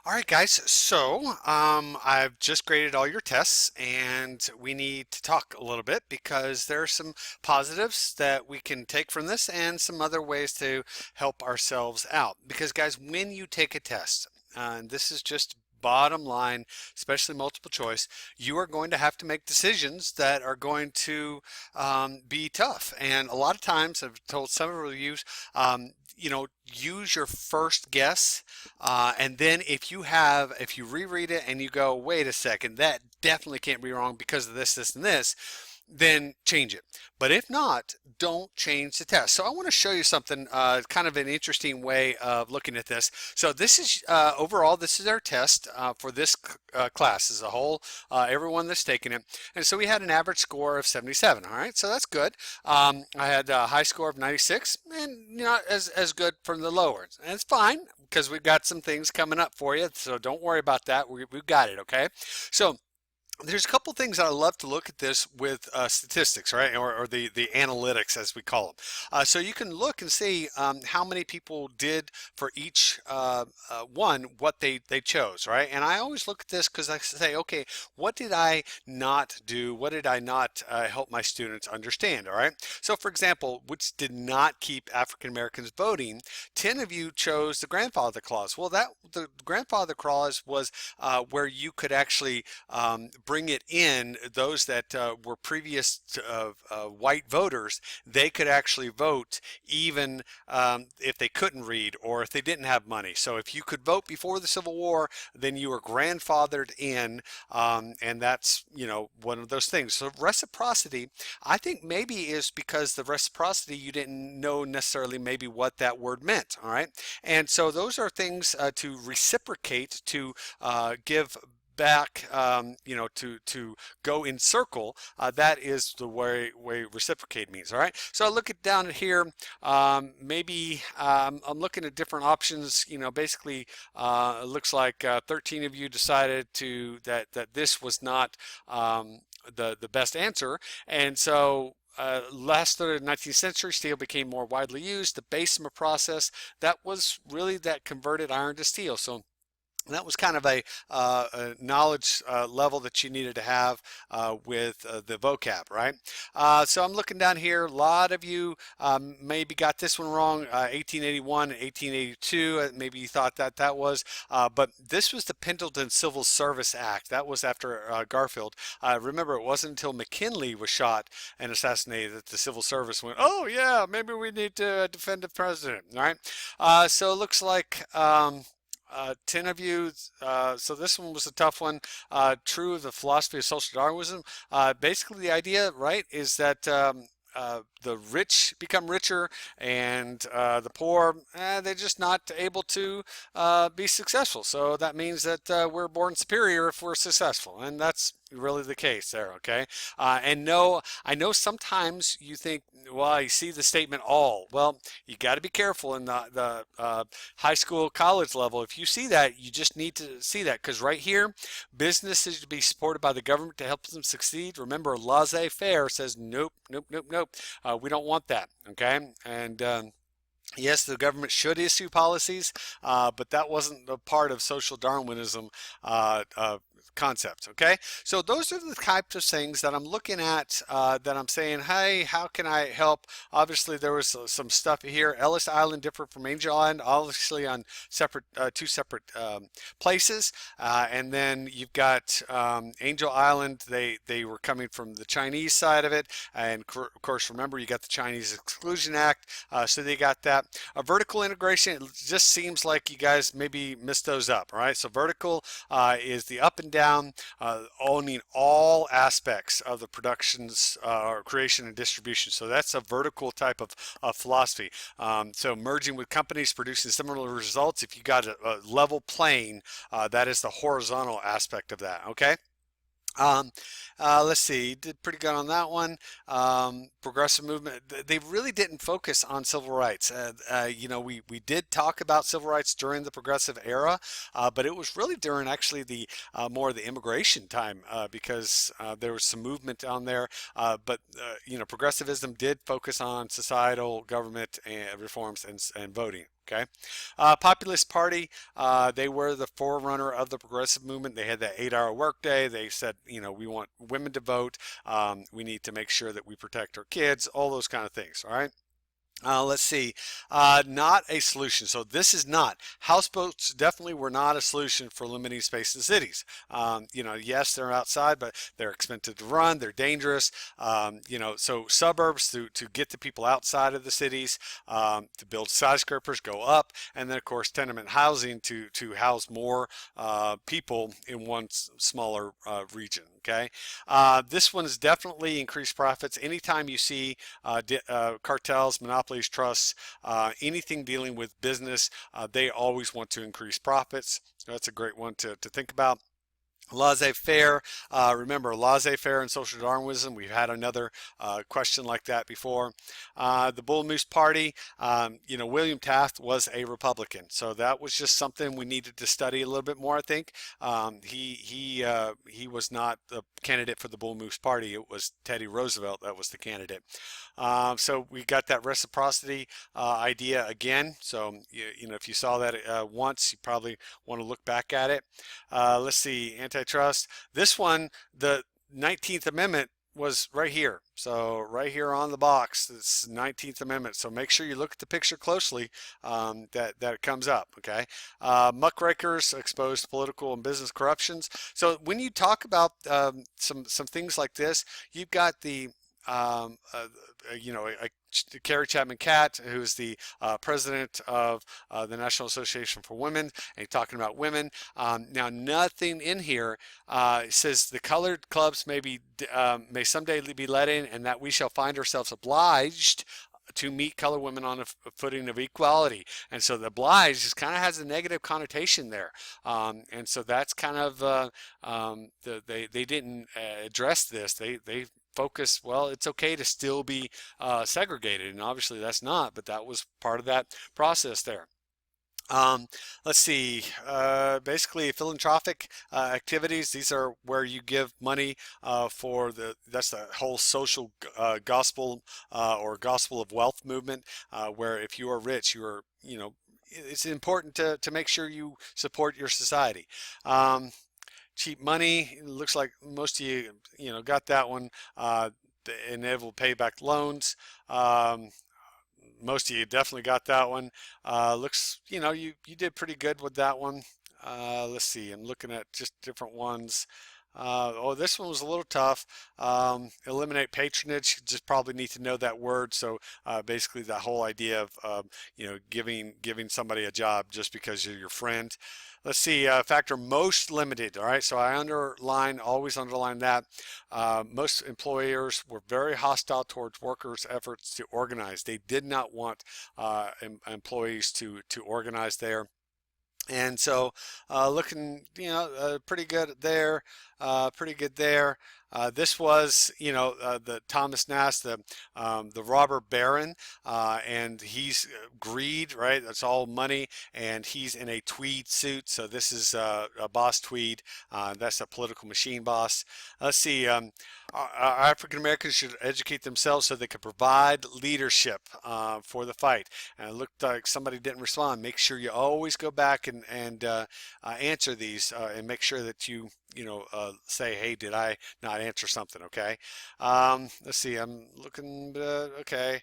All right, guys. So, I've just graded all your tests, and we need to talk a little bit because there are some positives that we can take from this and some other ways to help ourselves out. Because, guys, when you take a test, and this is just bottom line, especially multiple choice, you are going to have to make decisions that are going to be tough. And a lot of times, I've told several of you, use your first guess and then if you reread it and you go, wait a second, that definitely can't be wrong because of this, this, and this, then change it. But if not, don't change the test. So I want to show you something, kind of an interesting way of looking at this. So this is overall, this is our test for this class as a whole, everyone that's taken it. And so we had an average score of 77. All right, so that's good. I had a high score of 96, and not as good from the lower. And it's fine because we've got some things coming up for you. So don't worry about that. We've got it. Okay. So there's a couple things that I love to look at this with statistics, right? Or the analytics, as we call them. So you can look and see how many people did for each one what they chose, right? And I always look at this because I say, okay, what did I not do? What did I not help my students understand, all right? So for example, which did not keep African Americans voting, 10 of you chose the grandfather clause. Well, the grandfather clause was where you could actually bring it in, those that were previous white voters, they could actually vote even if they couldn't read or if they didn't have money. So if you could vote before the Civil War, then you were grandfathered in, and that's, one of those things. So reciprocity, I think maybe is because the reciprocity, you didn't know necessarily maybe what that word meant, all right? And so those are things to reciprocate, to give back, to go in circle. That is the way reciprocate means. All right. So I look at down here. Maybe I'm looking at different options. Basically, it looks like 13 of you decided that this was not the best answer, and so. Last third of the 19th century, steel became more widely used. The Bessemer process, that was really that converted iron to steel. So that was kind of a knowledge level that you needed to have with the vocab, right? So I'm looking down here. A lot of you maybe got this one wrong. 1881 and 1882. Maybe you thought that was, but this was the Pendleton Civil Service Act. That was after Garfield. Remember, it wasn't until McKinley was shot and assassinated that the civil service went, oh yeah, maybe we need to defend the president, all right? So it looks like 10 of you, so this one was a tough one. True of the philosophy of social Darwinism. Basically, the idea, right, is that the rich become richer and the poor, they're just not able to be successful. So that means that we're born superior if we're successful. And that's really the case there, okay? And no, I know sometimes you think, well, you see the statement all. Well, you got to be careful in the high school, college level. If you see that, you just need to see that because right here, business is to be supported by the government to help them succeed. Remember, laissez-faire says nope, nope, nope, nope. We don't want that, okay? And yes, the government should issue policies, but that wasn't a part of social Darwinism concept. Okay, so those are the types of things that I'm looking at that I'm saying, hey, how can I help? Obviously, there was some stuff here. Ellis Island different from Angel Island, obviously on separate two separate places, and then you've got Angel Island. They were coming from the Chinese side of it, and of course, remember you got the Chinese Exclusion Act, so they got that. A vertical integration, it just seems like you guys maybe missed those up, all right? So vertical is the up and down, owning all aspects of the productions or creation and distribution. So that's a vertical type of philosophy. So merging with companies producing similar results, if you got a level plane, that is the horizontal aspect of that, okay? Um, let's see, did pretty good on that one. Progressive movement, they really didn't focus on civil rights. We did talk about civil rights during the progressive era, but it was really during actually the more of the immigration time because there was some movement on there. But progressivism did focus on societal government and reforms and voting. Okay. Populist Party, they were the forerunner of the progressive movement. They had that 8-hour workday. They said, we want women to vote. We need to make sure that we protect our kids, all those kind of things. All right. Let's see, not a solution. So this is not, houseboats definitely were not a solution for limiting space in cities. Yes, they're outside, but they're expensive to run, they're dangerous. So suburbs to get the people outside of the cities, to build skyscrapers, go up, and then of course tenement housing to house more people in one smaller region. Okay, this one is definitely increased profits. Anytime you see cartels, monopolies, trusts, anything dealing with business, they always want to increase profits. So that's a great one to think about. Laissez-faire. Remember, laissez-faire and social Darwinism. We've had another question like that before. The Bull Moose Party. William Taft was a Republican, so that was just something we needed to study a little bit more. I think he was not the candidate for the Bull Moose Party. It was Teddy Roosevelt that was the candidate. So we got that reciprocity idea again. So if you saw that once, you probably want to look back at it. Let's see, antitrust. This one, the 19th Amendment was right here. So right here on the box, it's 19th Amendment. So make sure you look at the picture closely, that it comes up. Okay. Muckrakers exposed political and business corruptions. So when you talk about some things like this, you've got the Carrie Chapman Catt, who's the president of the National Association for Women, and talking about women. Now, nothing in here says the colored clubs may someday be let in, and that we shall find ourselves obliged to meet colored women on a footing of equality. And so the obliged just kind of has a negative connotation there. And so that's kind of they didn't address this. They focus, well, it's okay to still be segregated, and obviously that's not, but that was part of that process there. Let's see, basically philanthropic activities. These are where you give money that's the whole social gospel or gospel of wealth movement, where if you are rich, it's important to make sure you support your society. Cheap money, it looks like most of you, got that one. The inevitable payback loans. Most of you definitely got that one. Looks, you did pretty good with that one. Let's see, I'm looking at just different ones. This one was a little tough. Eliminate patronage. You just probably need to know that word. So basically, the whole idea of giving somebody a job just because you're your friend. Let's see, factor most limited. All right, so I always underline that. Most employers were very hostile towards workers' efforts to organize. They did not want employees to organize there. And so looking, pretty good there, pretty good there. This was, the Thomas Nast, the robber baron, and he's greed, right? That's all money, and he's in a tweed suit. So this is a boss tweed. That's a political machine boss. Let's see. African Americans should educate themselves so they can provide leadership for the fight. And it looked like somebody didn't respond. Make sure you always go back and answer these and make sure that you say, hey, did I not answer something? Okay. Let's see. I'm looking. Okay.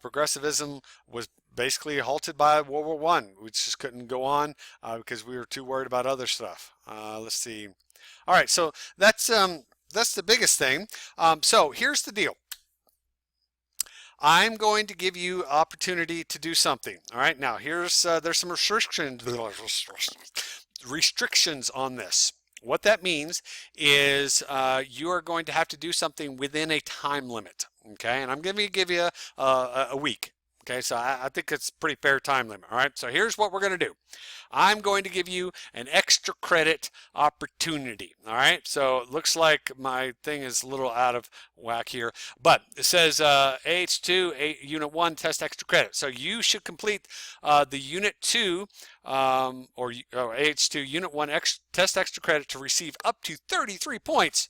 Progressivism was basically halted by World War I. We just couldn't go on because we were too worried about other stuff. Let's see. All right. So that's the biggest thing. So here's the deal. I'm going to give you opportunity to do something. All right. Now there's some restrictions on this. What that means is you are going to have to do something within a time limit. Okay. And I'm going to give you a week. Okay, so I think it's a pretty fair time limit. All right, so here's what we're going to do. I'm going to give you an extra credit opportunity. All right, so it looks like my thing is a little out of whack here, but it says AH2 Unit 1 test extra credit. So you should complete the Unit 2 or AH2 Unit 1 test extra credit to receive up to 33 points.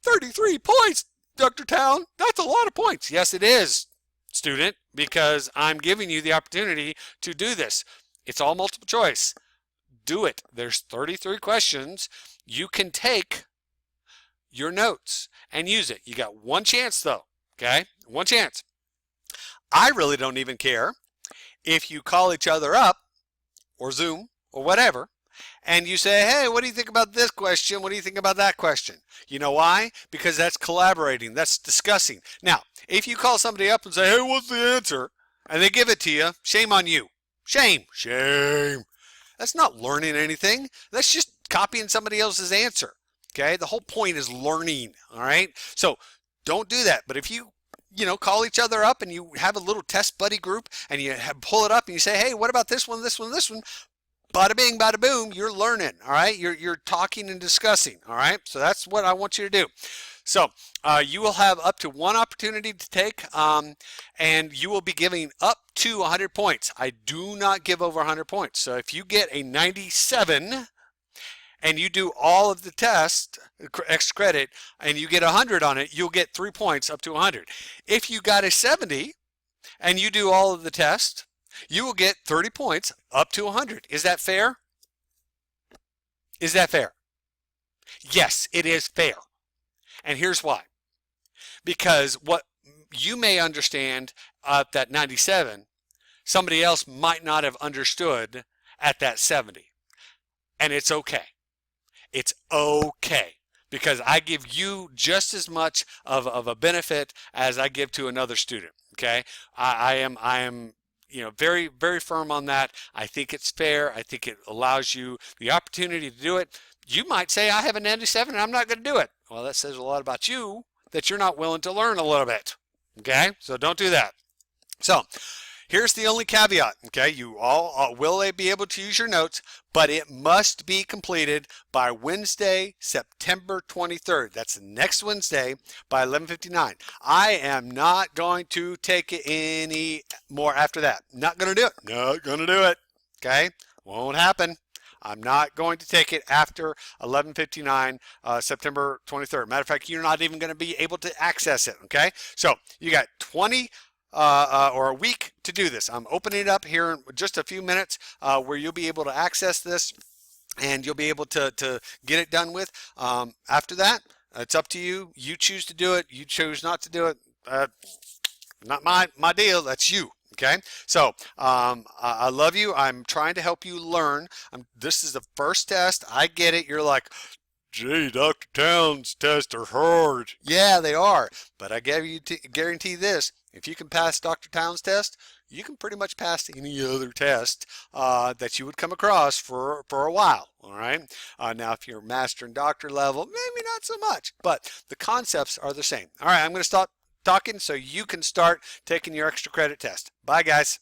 33 points, Dr. Town. That's a lot of points. Yes, it is. student, because I'm giving you the opportunity to do this. It's all multiple choice. Do it. There's 33 questions. You can take your notes and use it. You got one chance though, okay? One chance. I really don't even care if you call each other up or Zoom or whatever and you say, hey, what do you think about this question? What do you think about that question? You know why? Because that's collaborating. That's discussing. Now, if you call somebody up and say, hey, what's the answer? And they give it to you, shame on you. Shame. Shame. That's not learning anything. That's just copying somebody else's answer. Okay? The whole point is learning. All right? So don't do that. But if you call each other up and you have a little test buddy group and you pull it up and you say, hey, what about this one, this one, this one? Bada bing, bada boom, you're learning, all right? You're talking and discussing, all right? So that's what I want you to do. So you will have up to one opportunity to take, and you will be giving up to 100 points. I do not give over 100 points. So if you get a 97 and you do all of the test, extra credit, and you get 100 on it, you'll get 3 points up to 100. If you got a 70 and you do all of the test, you will get 30 points up to 100. Is that fair? Is that fair? Yes, it is fair. And here's why. Because what you may understand at that 97, somebody else might not have understood at that 70. And it's okay. It's okay. Because I give you just as much of a benefit as I give to another student. Okay? I am very, very firm on that. I think it's fair. I think it allows you the opportunity to do it. You might say, I have a 97 and I'm not going to do it. Well, that says a lot about you, that you're not willing to learn a little bit. Okay? So don't do that. So here's the only caveat. Okay? You all will be able to use your notes, but it must be completed by Wednesday, September 23rd. That's next Wednesday by 11:59. I am not going to take it any more after that. Not going to do it. Not going to do it. Okay? Won't happen. I'm not going to take it after 11:59, September 23rd. Matter of fact, you're not even going to be able to access it. Okay? So you got 20 or a week to do this. I'm opening it up here in just a few minutes where you'll be able to access this and you'll be able to get it done with. After that, it's up to you. You choose to do it. You choose not to do it. Not my deal. That's you. Okay, so I love you. I'm trying to help you learn. This is the first test. I get it. You're like, gee, Dr. Towns' tests are hard. Yeah, they are. But I guarantee this. If you can pass Dr. Towns' test, you can pretty much pass any other test that you would come across for a while. All right. Now, if you're master and doctor level, maybe not so much. But the concepts are the same. All right, I'm going to stop talking so you can start taking your extra credit test. Bye, guys.